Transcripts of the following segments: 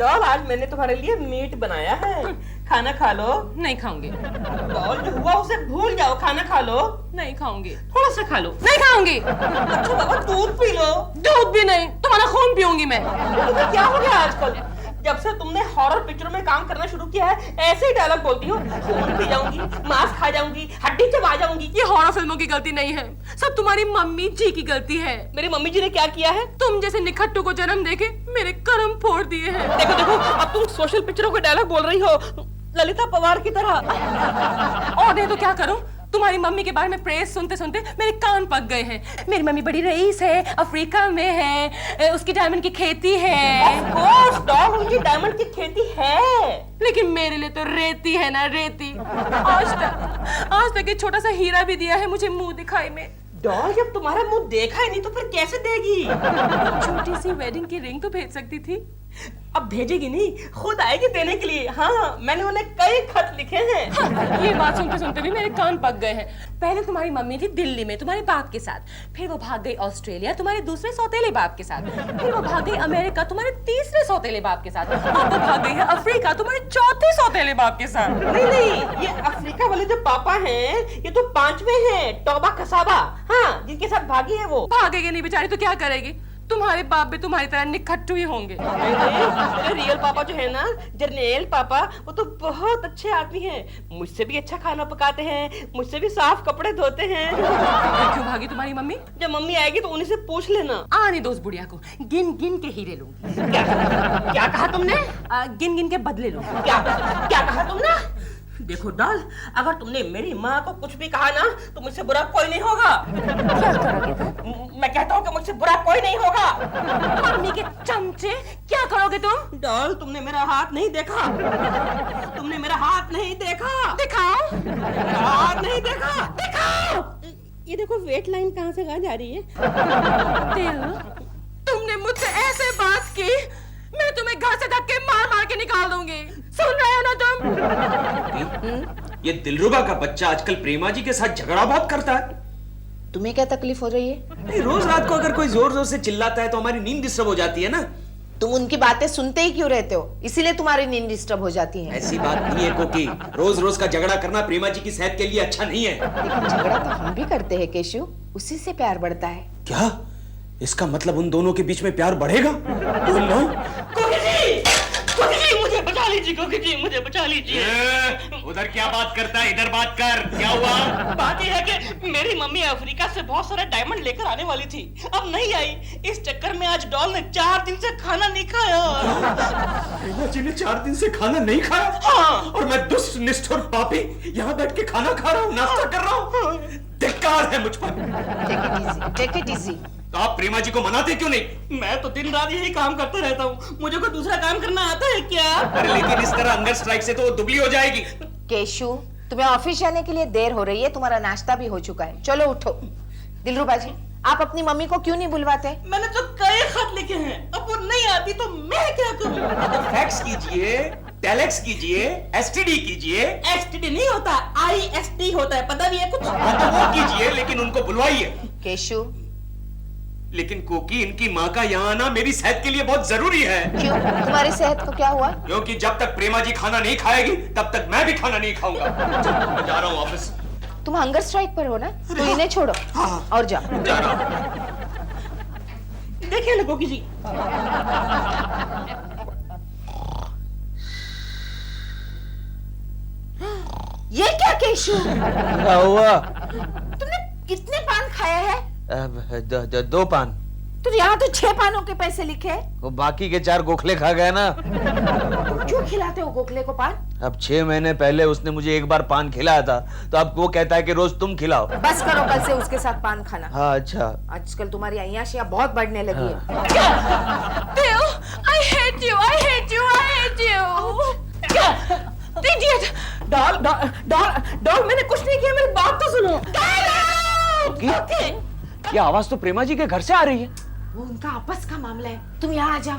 Doll, आज मैंने तुम्हारे लिए मीट बनाया है, खाना खा लो। नहीं खाऊंगी। डॉल, जो हुआ उसे भूल जाओ, खाना खा लो। नहीं खाऊंगी। थोड़ा सा खा लो। नहीं खाऊंगी। अच्छा बाबा, दूध पी लो। दूध भी नहीं, तुम्हारा खून पीऊंगी मैं। तुम्हें क्या हो गया आजकल? जब से तुमने हॉरर पिक्चरों में काम करना शुरू किया है, ऐसे ही डायलॉग बोलती हो। खून पी जाऊंगी, मांस खा जाऊंगी, हड्डी चबा जाऊंगी। ये हॉरर फिल्मों की गलती नहीं है, सब तुम्हारी मम्मी जी की गलती है। मेरी मम्मी जी ने क्या किया है? तुम जैसे निखट्टू को जन्म देके मेरे कर्म फोड़ दिए हैं। देखो देखो, अब तुम सोशल पिक्चरों के डायलॉग बोल रही हो, ललिता पवार की तरह। और नहीं तो क्या करूं? तुम्हारी मम्मी के बारे में प्रेज सुनते सुनते मेरे कान पक गए हैं। मेरी मम्मी बड़ी रईस है, अफ्रीका में है, उसकी डायमंड की खेती है। Of course, डॉल, उनकी डायमंड की खेती है। लेकिन मेरे लिए तो रेती है ना, रेती। आज तक एक छोटा सा हीरा भी दिया है मुझे मुंह दिखाई में। डॉल, जब तुम्हारा मुंह देखा ही नहीं तो फिर कैसे देगी? छोटी सी वेडिंग की रिंग तो भेज सकती थी। अब भेजेगी नहीं, खुद आएगी देने के लिए। हाँ, मैंने उन्हें कई खत लिखे हैं। हाँ, ये बात सुनते सुनते भी मेरे कान पक गए हैं। पहले तुम्हारी मम्मी थी दिल्ली में तुम्हारे बाप के साथ, फिर वो भाग गई ऑस्ट्रेलिया तुम्हारे दूसरे सौतेले बाप के साथ, फिर वो भाग गई अमेरिका तुम्हारे तीसरे सौतेले बाप के साथ, अब वो भाग गई है अफ्रीका तुम्हारे चौथे सौतेले बाप के साथ। नहीं नहीं, ये अफ्रीका वाले जो पापा हैं, ये तो 5वें हैं, टोबा कसाबा। हाँ, जिनके साथ भागी है वो। भागेगी नहीं बेचारी तो क्या करेगी? तुम्हारे बाप भी तुम्हारी तरह निखट्टू ही होंगे। मेरे रियल पापा जो है ना, जर्नेल पापा, वो तो बहुत अच्छे आदमी हैं। मुझसे भी अच्छा खाना पकाते हैं, मुझसे भी साफ कपड़े धोते हैं। क्यों भागी तुम्हारी मम्मी? जब मम्मी आएगी तो उन्हीं से पूछ लेना। आने दो उस बुढ़िया को, गिन गिन के हीरे लूंगी। क्या कहा तुमने? गिन गिन के बदले लूंगी। क्या कहा तुमने? देखो डॉल, अगर तुमने मेरी माँ को कुछ भी कहा ना तो मुझसे बुरा कोई नहीं होगा। क्या करोगे तुम? मैं कहता हूँ कि मुझसे बुरा कोई नहीं होगा। मम्मी के चमचे, क्या करोगे तुम? डॉल, तुमने मेरा हाथ नहीं देखा। तुमने मेरा हाथ नहीं देखा। दिखाओ। मेरा हाथ नहीं देखा। दिखाओ। ये देखो, वेट लाइन कहाँ से कहाँ जा रही है। तुमने मुझसे ऐसे बात की, मैं तुम्हें घर से धक्के मार मार के निकाल दूंगी। सुन रहे हो ना तुम? ये दिलरुबा का बच्चा आजकल प्रेमा जी के साथ झगड़ा बहुत करता है। तुम्हें क्या तकलीफ हो रही है? नहीं, रोज रात को अगर कोई जोर जोर से चिल्लाता है तो हमारी नींद डिस्टर्ब हो जाती है ना। तुम उनकी बातें सुनते ही क्यों रहते हो? इसीलिए तुम्हारी नींद डिस्टर्ब हो जाती है। ऐसी बात नहीं है कोकी, रोज रोज का झगड़ा करना प्रेमा जी की सेहत के लिए अच्छा नहीं है। लेकिन झगड़ा तो हम भी करते हैं केशु, उसी से प्यार बढ़ता है। क्या इसका मतलब उन दोनों के बीच में प्यार बढ़ेगा? कोकी जी, मुझे बचा लीजिए। कोकी जी, मुझे बचा लीजिए। उधर क्या बात करता है, इधर बात कर। क्या हुआ? बात यह है कि मेरी मम्मी अफ्रीका से बहुत सारा डायमंड लेकर आने वाली थी, अब नहीं आई। इस चक्कर में आज डॉल ने 4 दिन से खाना नहीं खाया। प्रेमा जी ने 4 दिन से खाना नहीं खाया? हाँ। और मैं दुष्ट निष्ठुर पापी यहाँ बैठ के खाना खा रहा हूँ, नाश्ता कर रहा हूँ। धिक्कार है मुझ पर। Take it easy. तो आप प्रेमा जी को मनाते क्यों नहीं? मैं तो दिन रात यही काम करता रहता हूँ, मुझे कोई दूसरा काम करना आता है क्या? अरे लेकिन इस तरह हंगर स्ट्राइक से तो वो दुबली हो जाएगी। केशु, तुम्हें ऑफिस जाने के लिए देर हो रही है, तुम्हारा नाश्ता भी हो चुका है, चलो उठो। दिलरुबा जी, आप अपनी मम्मी को क्यों नहीं बुलवाते? मैंने तो कई खत लिखे हैं, अब वो नहीं आती तो मैं क्या करूँ? तो फैक्स कीजिए, टेलेक्स कीजिए, एसटीडी कीजिए। एसटीडी नहीं होता, IST होता है, पता भी है कुछ? हाँ तो वो कीजिए, लेकिन उनको बुलवाइए। केशु, लेकिन कोकी, इनकी माँ का यहाँ आना मेरी सेहत के लिए बहुत जरूरी है। क्यों? तुम्हारी सेहत को क्या हुआ? क्योंकि जब तक प्रेमा जी खाना नहीं खाएगी तब तक मैं भी खाना नहीं खाऊंगा। मैं जा रहा हूँ ऑफिस। तुम हंगर स्ट्राइक पर हो ना, तो इन्हें छोड़ो और जाओ। जा रहा हूँ। देखिए ना कोकी जी, ये क्या केशु? क्या हुआ? तुमने कितने पान खाया है? दो पान। तो यहाँ तो 6 पानों के पैसे लिखे हैं। वो बाकी के 4 गोखले खा गया ना। तुम क्यों खिलाते हो गोखले को पान? अब 6 महीने पहले उसने मुझे एक बार पान खिलाया था, तो अब वो कहता है कि रोज तुम खिलाओ। बस करो कल से उसके साथ पान खाना। हाँ अच्छा। आजकल तुम्हारी अय्याशियाँ बहुत बढ़ने लगी है। Bill, I hate you, I hate you, I hate you. Idiot. Doll doll doll doll, मैंने कुछ नहीं किया, मेरी बात तो सुनो। ये आवाज तो प्रेमा जी के घर से आ रही है। वो उनका आपस का मामला है, तुम यहाँ आ जाओ।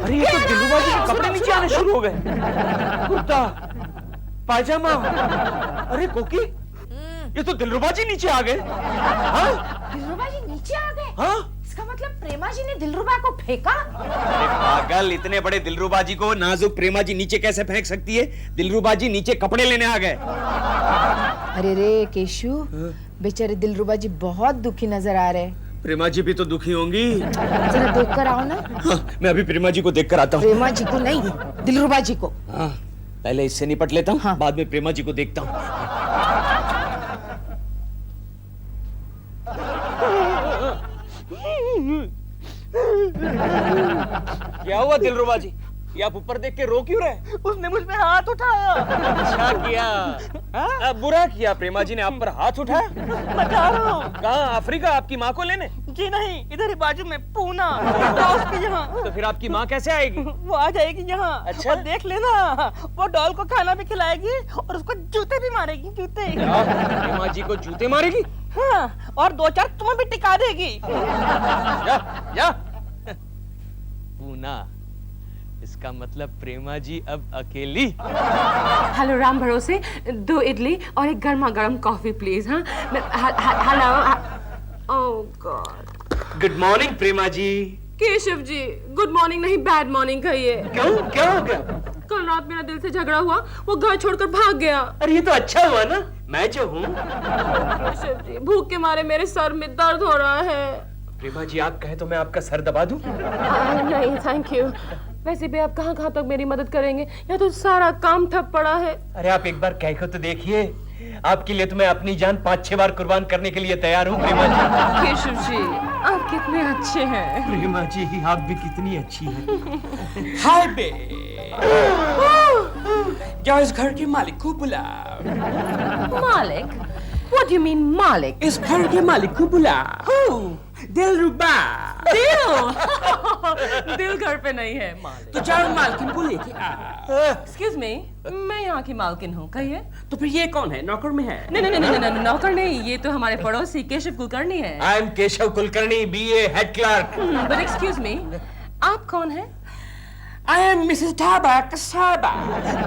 अरे ये तो दिलरुबा जी के कपड़े नीचे आने शुरू हो गए। कुर्ता, पायजामा। अरे कोकी, ये तो दिलरुबा जी नीचे आ गए। हाँ? दिलरुबा जी नीचे आ गए? हाँ? इसका मतलब मतलब प्रेमा जी ने दिलरुबा को फेंका? अरे पागल, इतने बड़े दिलरुबा जी को नाजुक प्रेमा जी नीचे कैसे फेंक सकती है? दिलरुबा जी नीचे कपड़े लेने आ गए। अरे रे केशु, बेचारे दिलरुबा जी बहुत दुखी नजर आ रहे हैं। प्रेमा जी भी तो दुखी होंगी। जरा देख कर आओ ना। हाँ, मैं अभी प्रेमा जी को देख कर आता हूँ। प्रेमा जी को नहीं, दिलरुबा जी को। हाँ, पहले इससे निपट लेता हूँ, हाँ। बाद में प्रेमा जी को देखता हूँ। क्या हुआ दिलरुबा जी? ये आप ऊपर देख के रो क्यों रहे? उसने मुझ पे हाथ उठाया। अच्छा किया। बुरा किया, प्रेमा जी ने आप पर हाथ उठाया। बता रहा हूँ। कहाँ? अफ्रीका आपकी माँ को लेने? जी नहीं, इधर ही बाजू में पूना, दोस्त के यहाँ। तो फिर आपकी माँ कैसे आएगी? वो आ जाएगी यहाँ। अच्छा। और देख लेना, वो डॉल को खाना भी खिलाएगी और उसको जूते भी मारेगी, जूते। प्रेमा जी को जूते मारेगी? हाँ, और 2-4 तुम्हें भी टिका देगी। जा। पूना, इसका मतलब प्रेमा जी अब अकेली। हेलो राम भरोसे, 2 इडली और एक गर्मा गर्म कॉफी प्लीज। हाँ, हेलो। ओह गॉड। गुड मॉर्निंग प्रेमा जी। केशव जी, गुड मॉर्निंग नहीं, बैड मॉर्निंग कहिए। क्यों? क्या हो गया? कल रात मेरा दिल से झगड़ा हुआ, वो घर छोड़कर भाग गया। अरे ये तो अच्छा हुआ ना, मैं जो हूँ। केशव जी, भूख के मारे मेरे सर में दर्द हो रहा है। प्रेमा जी, आप कहे तो मैं आपका सर दबा दूं? नहीं थैंक यू। वैसे भी आप कहाँ कहाँ तक मेरी मदद करेंगे? यहाँ तो सारा काम ठप पड़ा है। अरे आप एक बार कह के तो देखिए, आपके लिए तो मैं अपनी जान 5-6 बार कुर्बान करने के लिए तैयार हूँ प्रेमा जी। केशव जी, आप कितने अच्छे हैं। प्रेमा जी, आप भी कितनी अच्छी हैं। हाय बे, जाओ इस घर के मालिक को बुलाओ। मालिक? What do you mean मालिक? इस घर के मालिक को बुलाओ। दिलरुबा। दिल घर पे नहीं है, मालिक। तो जाओ मालकिन को लेके आ। Excuse me, मैं यहाँ की मालकिन हूँ, कहिए। तो फिर ये कौन है? नौकर में है? नहीं, नौकर नहीं, ये तो हमारे पड़ोसी केशव कुलकर्णी है। I am Keshav Kulkarni, BA head clerk. But excuse me, आप कौन है? आई एम मिसेस ढाबा कसाबा,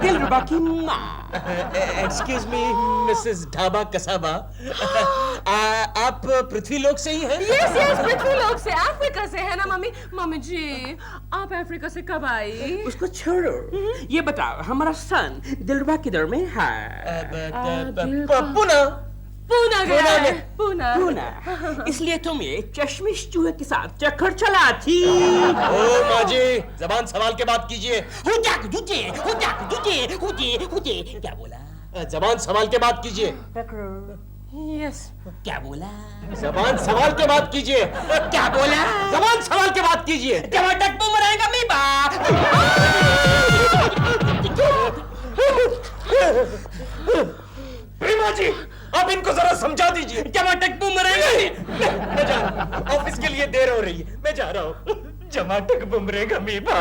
दिलरुबा की माँ। एक्सक्यूज मी मिसेस ढाबा कसाबा, आप पृथ्वीलोक से ही हैं? Yes, पृथ्वीलोक से, अफ्रीका से है ना मम्मी? मम्मी जी, आप अफ्रीका से कब आई? उसको छोड़ो, ये बताओ, हमारा सन दिलरुबा किधर में है? पुणे। पूना। इसलिए तुम ये चश्मिश चूहे के साथ चक्कर चला थी। ओ माँ जी, जबान संभाल के बात कीजिए। क्या बोला? जबान संभाल के बात कीजिए। Yes. क्या बोला? जबान संभाल के बात कीजिए। क्या बोला? जबान संभाल के बात कीजिए। टमाटर बुमराएगा मी बा। प्रेमा जी, आप इनको जरा समझा दीजिए। टमाटर बुमराएगा। मैं जा रहा हूँ, ऑफिस के लिए देर हो रही है, मैं जा रहा हूँ। जमाटक बुमरेगा मीबा।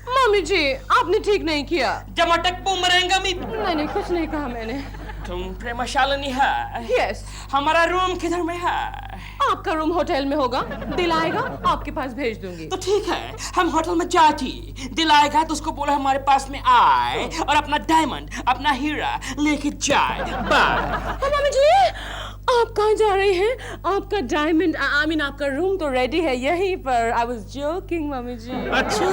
मम्मी जी, आपने ठीक नहीं किया। टमाटर बुमराएगा मी। नहीं, कुछ नहीं कहा मैंने। तुम प्रेमशालिनी है। Yes. हमारा रूम किधर में है? आपका रूम होटल में होगा, दिल आएगा आपके पास भेज दूंगी। तो ठीक है, हम होटल में जाती, दिल आएगा तो उसको बोला हमारे पास में आए और अपना डायमंड, अपना हीरा लेके जाए। बाय। मम्मी जी, आप कहाँ जा रही हैं? आपका डायमंड, आई मीन आपका रूम तो रेडी है यहीं पर। आई वाज जोकिंग मम्मी जी। अच्छा,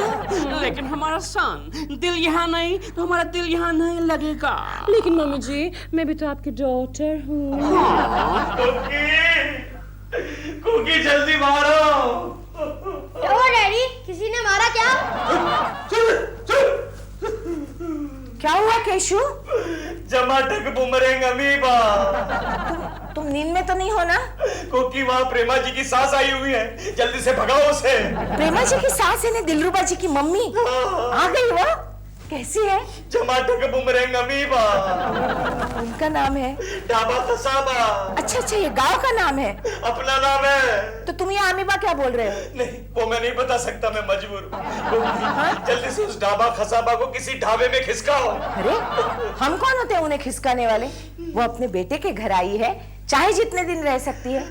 लेकिन हमारा सन दिल यहाँ नहीं तो हमारा दिल यहाँ नहीं लगेगा। लेकिन मम्मी जी, मैं भी तो आपकी डॉटर हूँ। कुकी जल्दी मारो। क्या हुआ डैडी? किसी ने मारा क्या? क्या हुआ केशु? जमाटक बुमरेंग अमीबा। तुम नींद में तो नहीं हो ना? कुकी, वहाँ प्रेमा जी की सास आई हुई है, जल्दी से भगाओ उसे। प्रेमा जी की सास है दिलरुबा जी की मम्मी आ गई। वो कैसी है? जमाटक बुमरेंग अमीबा। उनका नाम है ढाबा कसाबा। अच्छा, ये गांव का नाम है। अपना नाम है। तो तुम ये अमीबा क्या बोल रहे हो? नहीं, वो मैं नहीं बता सकता, मैं मजबूर हूँ। जल्दी से उस ढाबा खसाबा को किसी ढाबे में खिसकाओ। अरे हम कौन होते हैं उन्हें खिसकाने वाले? वो अपने बेटे के घर आई है, चाहे जितने दिन रह सकती है।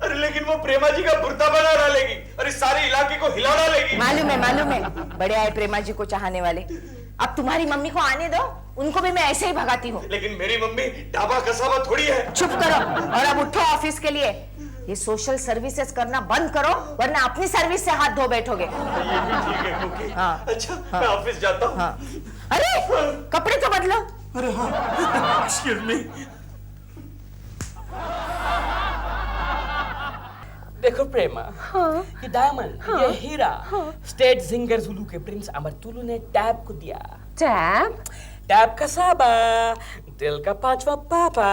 अरे लेकिन वो प्रेमा जी का बुर्ता बना डालेगी और इस सारे इलाके को हिला डालेगी। मालूम है, बड़े आए प्रेमा जी को चाहने वाले। अब तुम्हारी मम्मी को आने दो, उनको भी मैं ऐसे ही भगाती हूँ। लेकिन मेरी मम्मी ढाबा कसाबा थोड़ी है। चुप करो और अब उठो ऑफिस के लिए। ये सोशल सर्विसेज करना बंद करो, वरना अपनी सर्विस से हाथ धो बैठोगे। ये भी ठीक है कुकी। हाँ। अच्छा मैं ऑफिस जाता हूँ। हाँ। अरे कपड़े तो बदलो। अरे हाँ, एक्सक्यूज मी। देखो प्रेमा, ये डायमंड, ये हीरा, स्टेट सिंगर जुलू के प्रिंस अमरतुलु ने टैब को दिया। टैब? टैब का साबा, दिल का पांचवा पापा।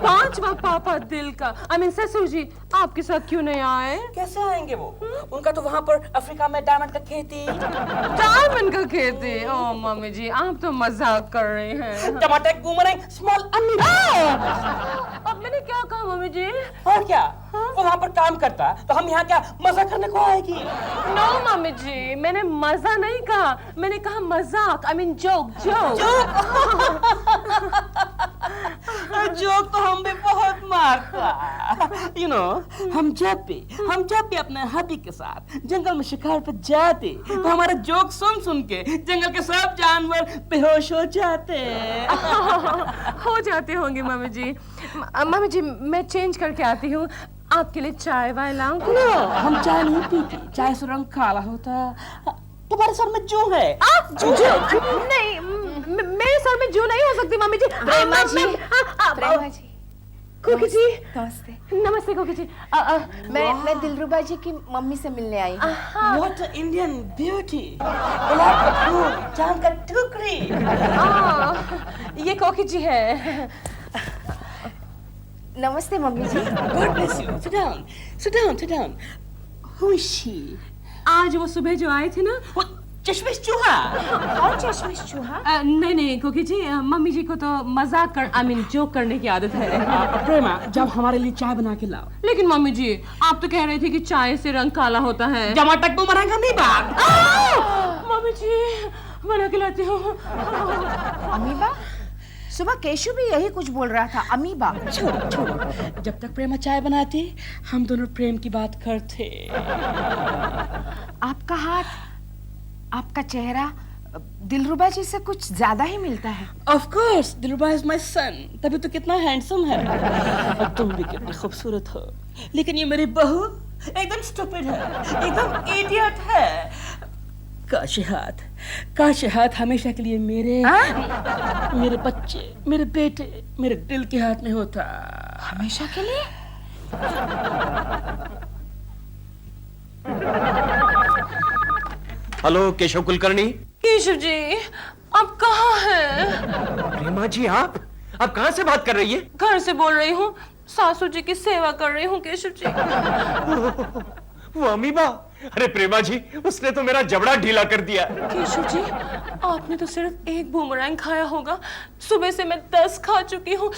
पांचवा पापा दिल का। आई मीन ससुर जी आपके साथ क्यों नहीं आए? कैसे आएंगे वो? उनका तो वहाँ पर अफ्रीका में डायमंड का खेती। डायमंड का खेती? ओ मम्मी जी आप तो मजाक कर रहे हैं। टमाटर बूमरैंग स्मॉल अमीबा। अब मैंने क्या कहा मम्मी जी? और क्या? वो वहाँ पर काम करता तो हम यहाँ क्या मजा करने को आएगी? नो मम्मी जी मैंने मजा नहीं कहा, मैंने कहा मजाक। I mean joke joke. Joke तो हम भी बहुत मारता। You know, हम जब भी अपने हबी के साथ जंगल में शिकार पर जाते तो हमारा जोक सुन के जंगल के सब जानवर बेहोश हो जाते। हो जाते होंगे मम्मी जी। मम्मी जी मैं चेंज करके आती हूँ, आपके लिए चाय वाय लाऊं? No, हम चाय नहीं पीते, चाय से रंग काला होता। तुम्हारे सर में जू है? जू नहीं, मेरे सर में जू नहीं हो सकती मम्मी जी। प्रेमा जी, प्रेमा जी, कुकी जी नमस्ते। नमस्ते कुकी जी। मैं दिलरुबा जी की मम्मी से मिलने आई हूँ। What an Indian beauty! गुलाब का फूल, चांद का टुकड़ी। ये कोकी जी है। नमस्ते mummy ji. God bless you. Sit down. Sit down. Sit down. Who is she? आज वो सुबह जो आए थे ना, वो चश्मिश चूहा। कौन चश्मिश चूहा? नहीं कोकी जी, मम्मी जी को तो मजाक कर आई मीन जोक करने की आदत है। प्रेमा, जब हमारे लिए चाय बना के लाओ। लेकिन मम्मी जी आप तो कह रहे थे कि चाय से रंग काला होता है। टमाटर बूमरैंग अमीबा। मम्मी जी बना के लाती हूँ। अमीबा? सुबह केशु भी यही कुछ बोल रहा था, अमीबा। छोड़ो। जब तक प्रेमा चाय बनाती, हम दोनों प्रेम की बात करते। आपका हाथ, आपका चेहरा दिलरुबा जी से कुछ ज्यादा ही मिलता है। Of course, Dillruba is my son. तभी तो कितना हैंडसम है। और तुम भी कितनी खूबसूरत हो। लेकिन ये मेरी बहू एकदम स्टूपिड है, एकदम इडियट है। काश हाथ हमेशा के लिए मेरे बच्चे, मेरे बेटे, मेरे दिल के हाथ में होता। हमेशा के लिए? हेलो केशव कुलकर्णी। केशव जी आप कहाँ हैं? प्रेमा जी आप कहाँ से बात कर रही है? घर से बोल रही हूँ, सासू जी की सेवा कर रही हूँ केशव जी। वो अमीबा? अरे प्रेमा जी उसने तो मेरा जबड़ा ढीला कर दिया। केशव जी आपने तो सिर्फ एक बूमरैंग खाया होगा, सुबह से मैं 10 खा चुकी हूँ।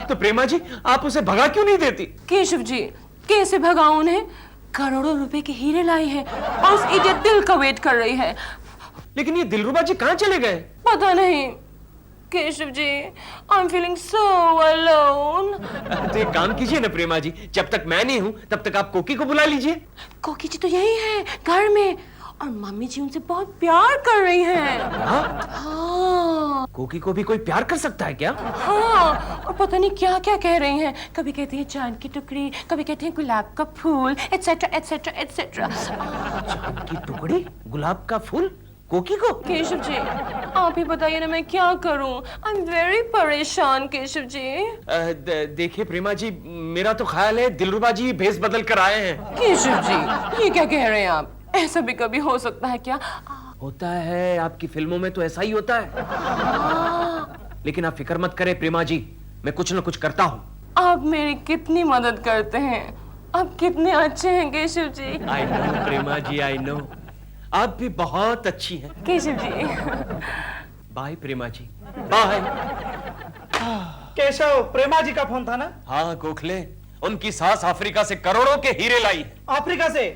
तो प्रेमा जी आप उसे भगा क्यों नहीं देती? केशव जी कैसे भगाऊं उन्हें? करोड़ों रुपए के हीरे लाई है और उस इडियट दिल का वेट कर रही है। लेकिन ये दिलरुबा जी कहाँ चले गए? पता नहीं Keshav ji, I am feeling so alone. तो एक काम कीजिए ना प्रेमा जी, जब तक मैं नहीं हूँ तब तक आप कोकी को बुला लीजिए। कोकी जी तो यही है घर में, और मम्मी जी उनसे बहुत प्यार कर रही हैं। हाँ। कोकी को भी कोई प्यार कर सकता है क्या? हाँ, और पता नहीं क्या क्या कह रही हैं। कभी कहती है चांद की टुकड़ी, कभी कहती है गुलाब का फूल, एटसेट्रा एटसेट्रा एटसेट्रा। चांद की टुकड़ी, गुलाब का फूल, कोकी को? केशव जी आप ही बताइए ना मैं क्या करूं? आई एम वेरी परेशान केशव जी। देखिए प्रेमा जी मेरा तो ख्याल है दिलरुबा जी भेस बदल कर आए हैं। केशव जी ये क्या कह रहे हैं आप? ऐसा भी कभी हो सकता है क्या? होता है, आपकी फिल्मों में तो ऐसा ही होता है। लेकिन आप फिक्र मत करें प्रेमा जी, मैं कुछ न कुछ करता हूँ। आप मेरी कितनी मदद करते हैं, आप कितने अच्छे हैं Keshav ji. I know Prema ji, I know, आप भी बहुत अच्छी हैं। Keshav ji bye Prema ji, bye. केशव, प्रेमा जी का फोन था ना? हाँ गोखले, उनकी सास अफ्रीका से करोड़ों के हीरे लाई। अफ्रीका से?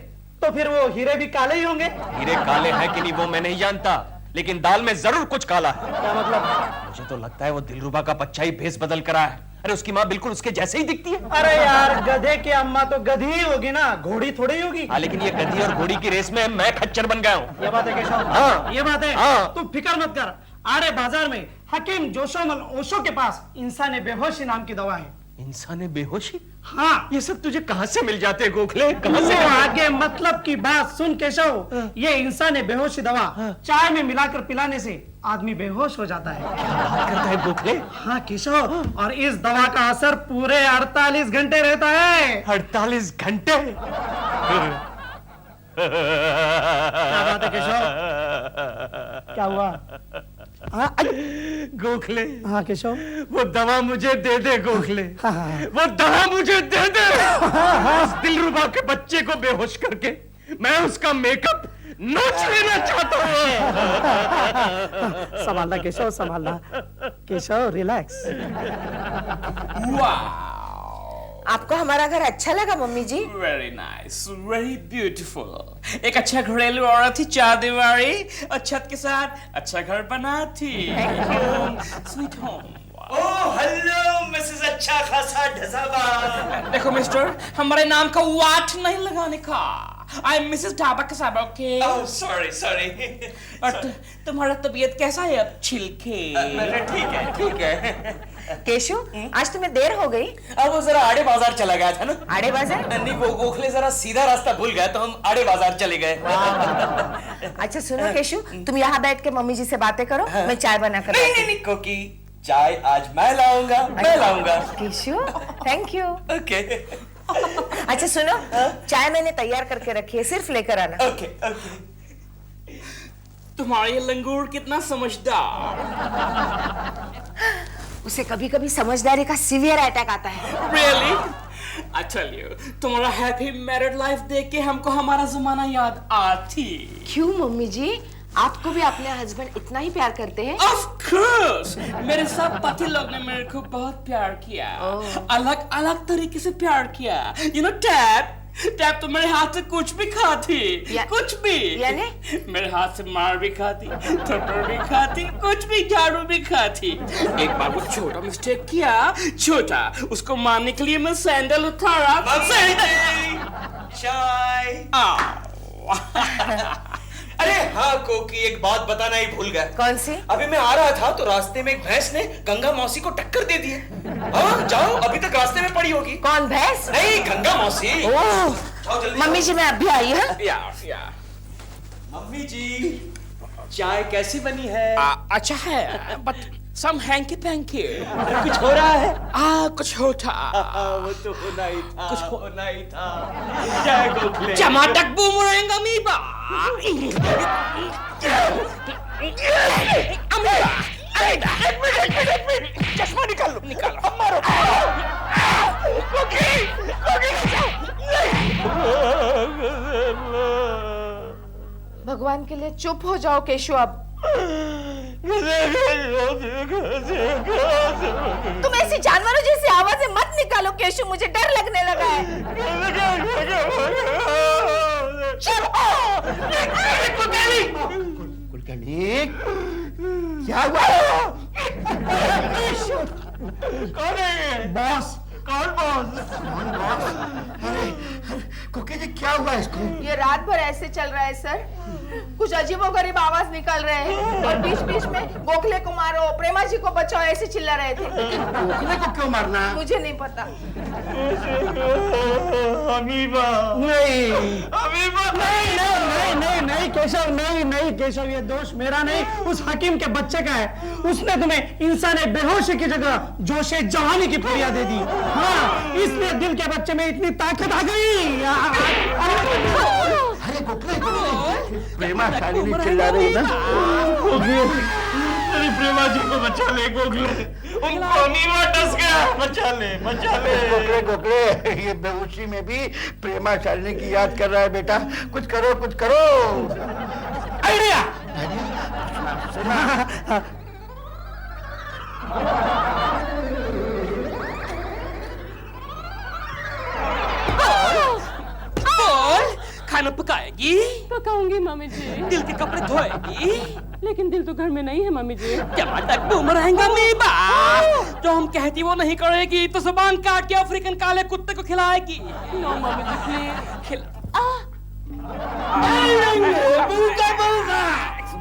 तो फिर वो हीरे भी काले ही होंगे। हीरे काले हैं कि नहीं वो मैं नहीं जानता, लेकिन दाल में जरूर कुछ काला है। क्या मतलब? मुझे तो लगता है वो दिलरुबा का बच्चा ही भेस बदल कर आया है। अरे उसकी माँ बिल्कुल उसके जैसे ही दिखती है। अरे यार गधे की अम्मा तो गधी ही होगी ना, घोड़ी थोड़ी होगी। हाँ लेकिन ये गधी और घोड़ी की रेस में मैं खच्चर बन गया हूँ। ये बात है केशव? हाँ। ये बात है? हाँ। तू फिक्र मत कर, आड़े बाजार में हकीम जोशोमल ओशो के पास इंसान बेहोशी नाम की दवा है। इंसान बेहोशी? हाँ, ये सब तुझे कहाँ से मिल जाते हैं गोखले? कहाँ से? वो आगे मतलब की बात सुन केशव, ये इंसानी बेहोशी दवा चाय में मिलाकर पिलाने से आदमी बेहोश हो जाता है। करता है गोखले? हाँ केशव, और इस दवा का असर पूरे 48 घंटे रहता है। 48 घंटे? क्या बात है केशव? क्या हुआ? हाँ, गोखले, हाँ केशव, वो दवा मुझे दे दे गोखले। हाँ, हाँ। वो दवा मुझे दे दे। उस दिलरुबा के बच्चे को बेहोश करके मैं उसका मेकअप नोच लेना चाहता हूँ। संभालना केशव, संभालना केशव, रिलैक्स। आपको हमारा घर अच्छा लगा mummy ji? Very nice, very beautiful. एक अच्छा घरेलू औरत थी, चार दीवारी और छत के साथ अच्छा घर बना थी। Sweet home. Oh hello Mrs अच्छा खासा ढसाबा। देखो मिस्टर, हमारे नाम का वाट नहीं लगाने का। I am Mrs Dhaba Kasaba, okay? Oh sorry sorry. और तुम्हारा तबीयत कैसा है अब छिलके? ठीक है। केशु, आज तुम्हें देर हो गई। अब वो जरा आड़े बाजार चला गया था ना। आड़े बाजार? नहीं, वो गोखले जरा सीधा रास्ता भूल गया तो हम आड़े बाजार चले गए। अच्छा सुनो केशु, तुम यहाँ बैठ के मम्मी जी से बातें करो, मैं चाय बना कर नहीं नहीं नहीं कोकी, चाय आज मैं लाऊंगा। Cashew, thank you. ओके अच्छा सुनो, चाय मैंने तैयार करके रखी है, सिर्फ लेकर आना। Okay okay. तुम्हारा ये लंगूर कितना समझदार। उसे कभी कभी समझदारी का सीवियर अटैक आता है। Really? I tell you, तुम्हारा हैप्पी मैरिड लाइफ देख के हमको हमारा जमाना याद आती। क्यों मम्मी जी, आपको भी अपने हस्बैंड इतना ही प्यार करते हैं? Of course, मेरे सब पति लोग ने मेरे को बहुत प्यार किया, अलग अलग तरीके से प्यार किया। You know, टैप तो मेरे हाथ से कुछ भी खाती, कुछ भी। यानी? मेरे हाथ से मार भी खाती, थप्पड़ भी खाती, कुछ भी, झाड़ू भी खाती। एक बार वो छोटा मिस्टेक किया, छोटा, उसको मारने के लिए मैं सैंडल उठाया। चाय। अरे हाँ कोकी, एक बात बताना ही भूल गया। कौन सी? अभी मैं आ रहा था तो रास्ते में एक भैंस ने गंगा मौसी को टक्कर दे दी है। हाँ जाओ, अभी तक रास्ते में पड़ी होगी। कौन, भैंस? नहीं, गंगा मौसी। जाओ जल्दी। मम्मी जी मैं अभी आई हूँ। मम्मी जी, चाय कैसी बनी है? अच्छा है, बट सम हैंकी पैंकी। कुछ हो रहा है? कुछ होता। वो तो होना ही था, कुछ होना ही था। जय गोखले। टमाटर बूमरैंग अमीबा। अमीबा, एक मिनट, चश्मा निकालो, अब मारो। भगवान के लिए चुप हो जाओ केशु अब। तुम ऐसी जानवरों जैसी आवाजें मत निकालो केशु, मुझे डर लगने लगा है। क्या हुआ? कौन है? बॉस। कौन बॉस? कुकी जी क्या हुआ इसको? ये रात भर ऐसे चल रहा है सर, कुछ अजीबोगरीब आवाज निकल रहे हैं और बीच बीच में गोखले को मारो, प्रेमा जी को बचाओ, ऐसे चिल्ला रहे थे। गोखले को क्यों मारना? मुझे नहीं पता। अमीबा। नहीं अमीबा, नहीं केशव, नहीं केशव, ये दोष मेरा नहीं, उस हकीम के बच्चे का है। उसने तुम्हें इंसानी बेहोशी की जगह जोशे जवानी की पुड़िया दे दी। हाँ, इसलिए दिल के बच्चे में इतनी ताकत आ गई। अरे गोखले, प्रेमा शालिनी चिल्ला रही ना। अरे प्रेमा जी को बचा ले गोखले, उनको अमीबा डस गया। बचा ले। गोखले, ये बेहोशी में भी प्रेमा शालिनी की याद कर रहा है बेटा। कुछ करो। आइडिया। खाना पकाएगी, पकाऊंगी मम्मी जी, दिल के कपड़े धोएगी, लेकिन दिल तो घर में नहीं है मम्मी जी। टमाटर बूमरैंग अमीबा। जो हम कहती वो नहीं करेगी तो जुबान काट के अफ्रीकन काले कुत्ते को खिलाएगी। No mummy ji please.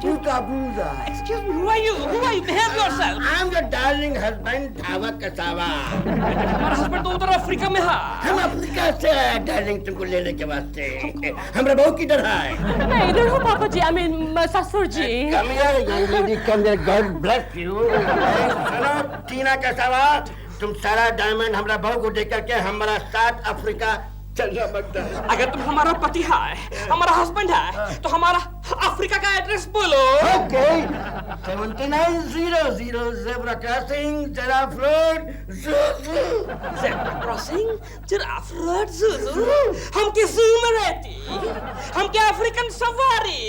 Tukabuza. Excuse me, who are you? Who are you? Behave yourself. I'm your darling husband, Dhaba Kasaba. हमारा हस्बैंड तो उधर अफ्रीका में है। हम अफ्रीका से आए डार्लिंग तुमको लेने के वास्ते। हमारा बहू किधर है? मैं इधर हूँ पापा जी, I mean ससुर जी। Come here, young lady, come here. God bless you. सुनो, टीना कसावा, तुम सारा डायमंड हमारा बहू को देकर के हमारा साथ अफ्रीका चलना बनता है। अगर तुम हमारा पति है, हमारा हस्बैंड है, तो हमारा अफ्रीका का एड्रेस बोलो। Okay. 7900 Zebra Crossing, Giraffe Road, Zuzu. Zebra crossing, giraffe road, Zuzu. हम के zoo में रहती, हम के African safari,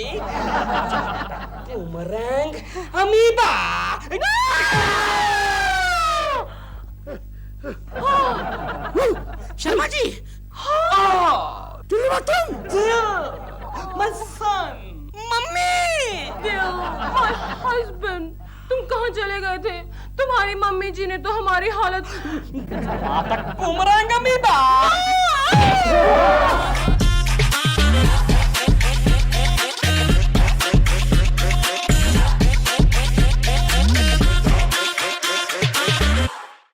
boomerang, amoeba. Sharma ji, my son, mummy, my husband, तुम कहाँ चले गए थे? तुम्हारी मम्मी जी ने तो हमारी हालत बूमरैंग अमीबा।